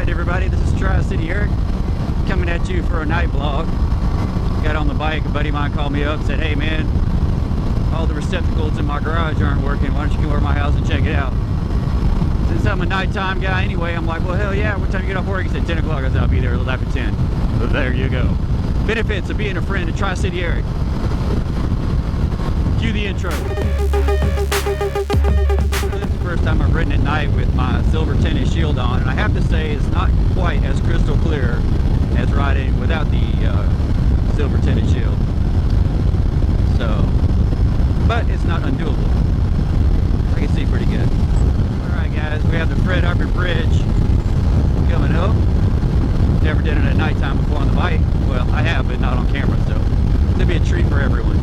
Alright everybody, this is Tri-City Eric coming at you for a night vlog. Got on the bike, a buddy of mine called me up and said, hey man, all the receptacles in my garage aren't working, why don't you come over to my house and check it out? Since I'm a nighttime guy anyway, I'm like, well hell yeah, what time you get off work? He said 10 o'clock, I said I'll be there a little after 10. So there you go. Benefits of being a friend of Tri-City Eric. Cue the intro. This is the first time I've ridden at night with my silver tinted shield on, and I have to say it's not quite as crystal clear as riding without the silver tinted shield. So, but it's not undoable. I can see pretty good. Alright guys, we have the Fred Harper Bridge coming up. Never did it at nighttime before on the bike. Well, I have, but not on camera, so it'll be a treat for everyone.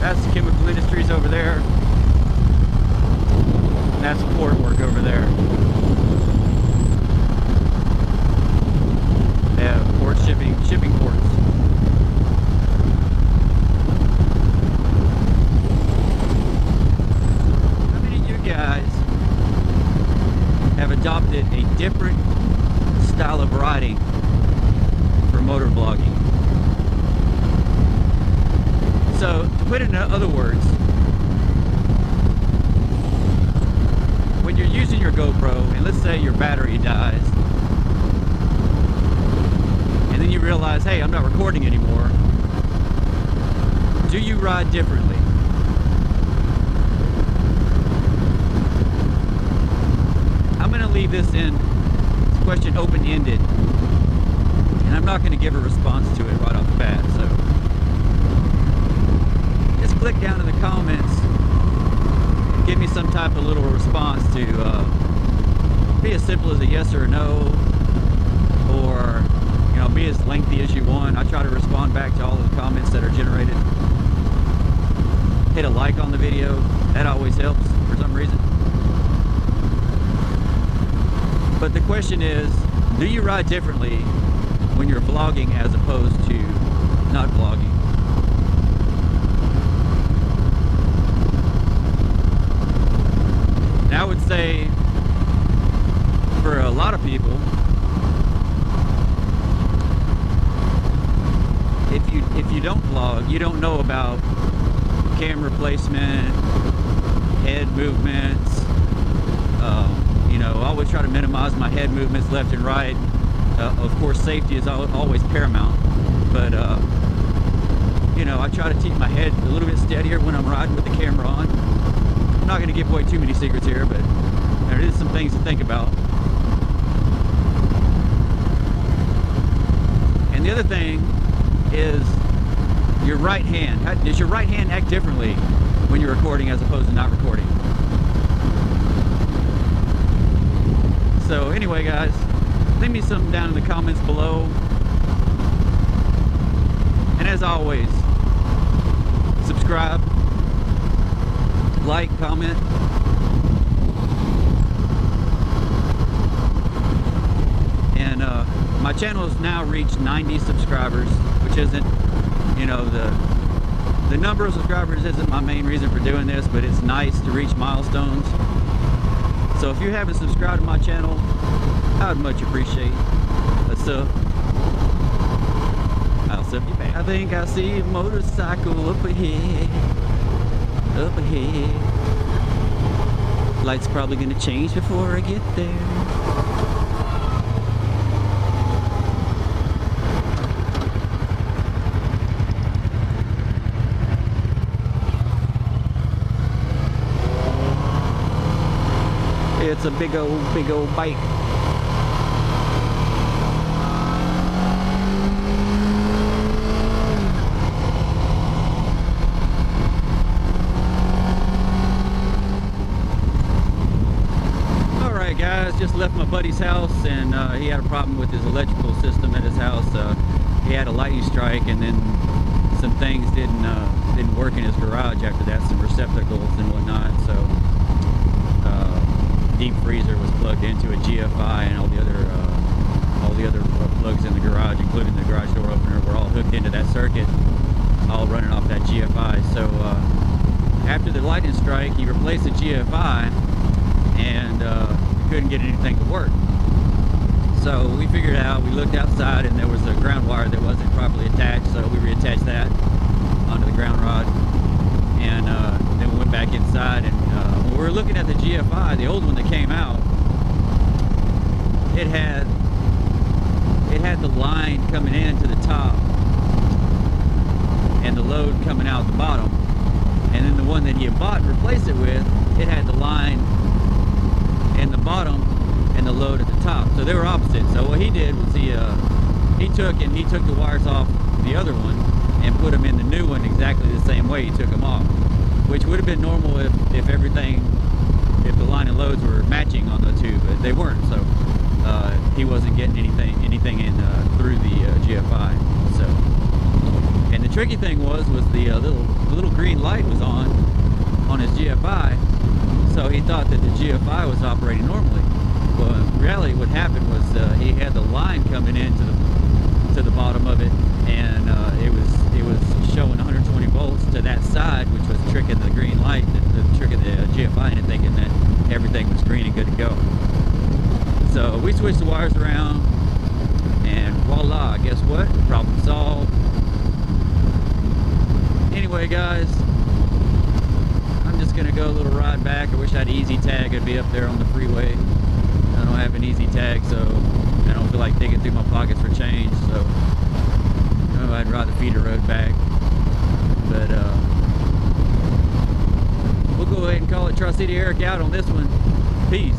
That's the chemical industries over there. And that's port work over there. Yeah, port shipping ports. How many of you guys have adopted a different style of riding for motor vlogging? So, to put it in other words, when you're using your GoPro, and let's say your battery dies, and then you realize, hey, I'm not recording anymore, do you ride differently? I'm going to leave this question open-ended, and I'm not going to give a response to it right off the bat, so click down in the comments, give me some type of little response to be as simple as a yes or a no, or be as lengthy as you want. I try to respond back to all of the comments that are generated. Hit a like on the video, that always helps for some reason. But the question is, do you ride differently when you're vlogging as opposed to not vlogging? I would say for a lot of people, if you don't vlog, you don't know about camera placement, head movements. I always try to minimize my head movements left and right. Of course, safety is always paramount, but I try to keep my head a little bit steadier when I'm riding with the camera on. I'm not going to give away too many secrets here, but there is some things to think about. And the other thing is your right hand. Does your right hand act differently when you're recording as opposed to not recording? So anyway guys, leave me something down in the comments below. And as always, subscribe, like, comment, and my channel has now reached 90 subscribers, which isn't, the number of subscribers isn't my main reason for doing this, but it's nice to reach milestones. So if you haven't subscribed to my channel, I would much appreciate a sub. I'll sub you back. I think I see a motorcycle up ahead. Up ahead. Light's probably gonna change before I get there. it's a big old bike. Alright guys, just left my buddy's house, and he had a problem with his electrical system at his house. He had a lightning strike, and then some things didn't work in his garage after that, some receptacles and whatnot. So deep freezer was plugged into a GFI, and all the other plugs in the garage, including the garage door opener, were all hooked into that circuit, all running off that GFI. So after the lightning strike, he replaced the GFI, and he couldn't get anything to work. So we figured out, we looked outside, and there was a ground wire that wasn't properly attached, so we reattached that onto the ground rod, and then we went back inside, and when we were looking at the GFI, the old one that came out, it had the line coming in to the top and the load coming out the bottom, and then the one that he had bought and replaced it with, it had the line in the bottom and the load at the top, so they were opposite. So what he did was he took the wires off the other one and put them in the new one exactly the same way he took them off, which would have been normal if the line and loads were matching on the two, but they weren't. So he wasn't getting anything in through the GFI. So, and the tricky thing was the little green light was on his GFI, so he thought that the GFI was operating normally. Well, in reality, what happened was he had the line coming into the bottom of it, and it was showing 120 volts to that side, which was tricking the green light, the tricking the GFI into thinking that everything was green and good to go. So we switched the wires around, and voila, guess what? Problem solved. Anyway, guys, I'm just gonna go a little ride back. I wish I had an easy tag. I'd be up there on the freeway. I don't have an easy tag, so I don't feel like digging through my pockets for change. So I'd rather feed the road back. But we'll go ahead and call it Tri-City Eric out on this one. Peace.